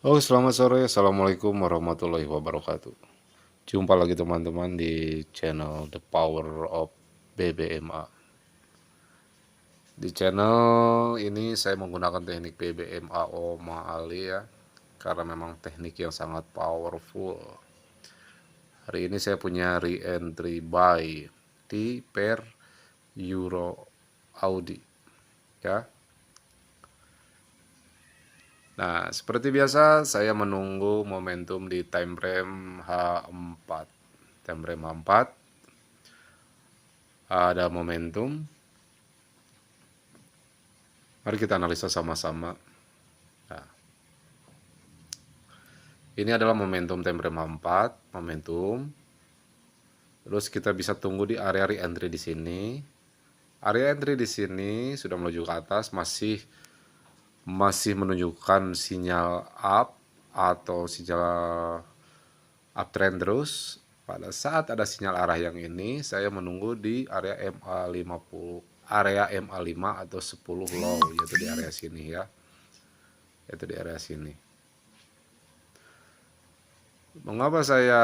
Halo, selamat sore. Assalamualaikum warahmatullahi wabarakatuh. Jumpa lagi teman-teman di channel The Power of BBMA. Di channel ini saya menggunakan teknik BBMA Ali ya, karena memang teknik yang sangat powerful. Hari ini saya punya re-entry buy di pair Euro Audi ya. Nah, seperti biasa saya menunggu momentum di time frame H4. Time frame H4 ada momentum. Mari kita analisa sama-sama. Nah, ini adalah momentum time frame H4, momentum. Terus kita bisa tunggu di area re-entry di sini. Area entry di sini sudah menuju ke atas, masih menunjukkan sinyal up atau sinyal uptrend terus. Pada saat ada sinyal arah yang ini, saya menunggu di area MA50, area MA5 atau 10 low, yaitu di area sini ya. Yaitu di area sini. Mengapa saya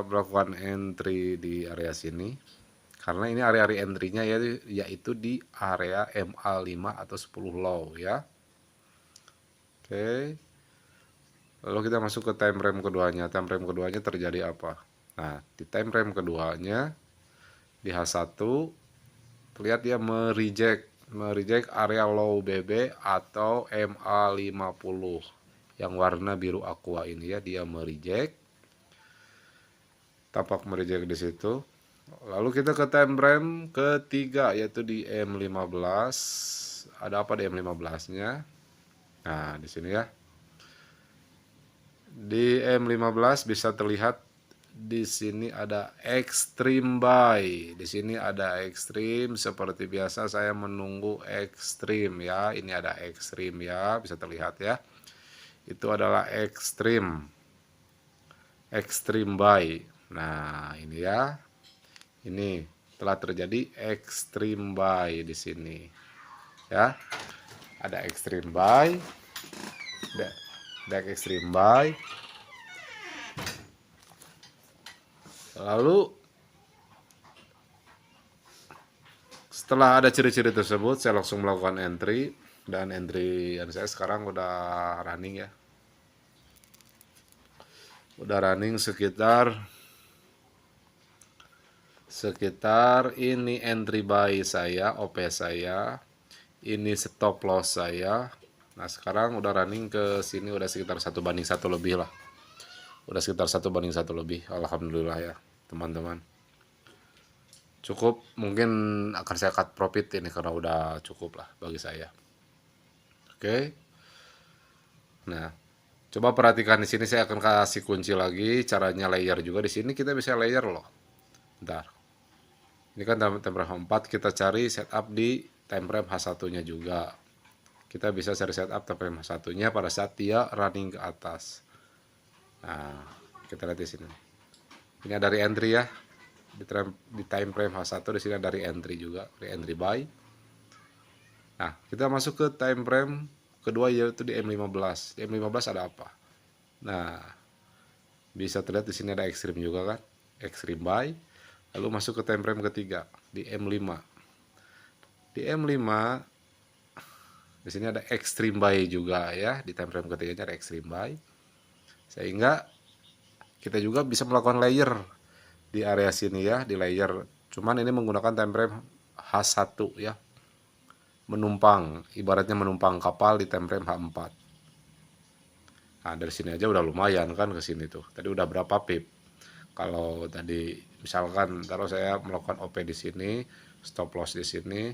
melakukan entry di area sini? Karena ini area re-entry-nya yaitu di area MA5 atau 10 low ya. Oke. Lalu kita masuk ke time frame keduanya. Time frame keduanya terjadi apa? Nah, di time frame keduanya di H1 terlihat dia mereject area low BB atau MA50 yang warna biru aqua ini ya, dia mereject, tampak mereject di situ. Lalu kita ke time frame ketiga yaitu di M15. Ada apa di M15-nya? Nah, di sini ya. Di M15 bisa terlihat di sini ada extreme buy. Di sini ada extreme, seperti biasa saya menunggu extreme ya. Ini ada extreme ya, bisa terlihat ya. Itu adalah extreme buy. Nah, ini ya. Ini telah terjadi extreme buy di sini. Ya. Ada extreme buy. Ada extreme buy. Lalu setelah ada ciri-ciri tersebut, saya langsung melakukan entry, dan entry yang saya sekarang udah running ya. Udah running sekitar ini entry buy saya, OP saya, ini stop loss saya. Nah, sekarang udah running ke sini udah sekitar 1:1 lebih lah. Udah sekitar 1:1 lebih. Alhamdulillah ya, teman-teman. Cukup, mungkin akan saya cut profit ini karena udah cukup lah bagi saya. Oke. Nah, coba perhatikan di sini, saya akan kasih kunci lagi caranya layer juga. Di sini kita bisa layer loh. Bentar. Ini kan time frame 4, kita cari setup di time frame H1-nya juga. Kita bisa cari setup time frame H1-nya pada saat dia running ke atas. Nah, kita lihat di sini. Ini ada re-entry ya. Di time frame H1 di sini ada re-entry juga, re-entry buy. Nah, kita masuk ke time frame kedua yaitu di M15. Di M15 ada apa? Nah, bisa terlihat di sini ada extreme juga kan? Extreme buy. Lalu masuk ke time frame ketiga di M5. Di M5 di sini ada extreme buy juga ya, di time frame ketiganya ada extreme buy. Sehingga kita juga bisa melakukan layer di area sini ya, di layer. Cuman ini menggunakan time frame H1 ya. Menumpang, ibaratnya menumpang kapal di time frame H4. Nah, dari sini aja udah lumayan kan ke sini tuh. Tadi udah berapa pip? Kalau tadi misalkan taruh saya melakukan OP di sini, stop loss di sini,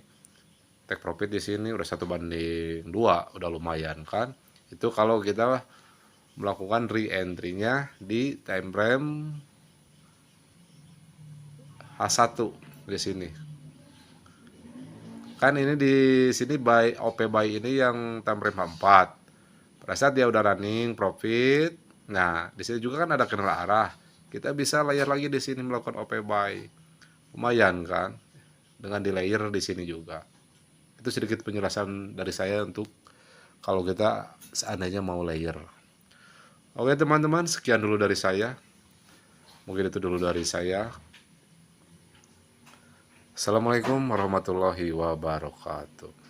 take profit di sini udah 1:2, udah lumayan kan? Itu kalau kita melakukan re-entry-nya di time frame H1 di sini. Kan ini di sini buy OP buy ini yang time frame H4. Pada saat dia udah running profit, nah di sini juga kan ada kenal arah. Kita bisa layer lagi di sini melakukan OP buy. Lumayan kan? Dengan di layer di sini juga. Itu sedikit penjelasan dari saya untuk kalau kita seandainya mau layer. Oke teman-teman, sekian dulu dari saya. Mungkin itu dulu dari saya. Assalamualaikum warahmatullahi wabarakatuh.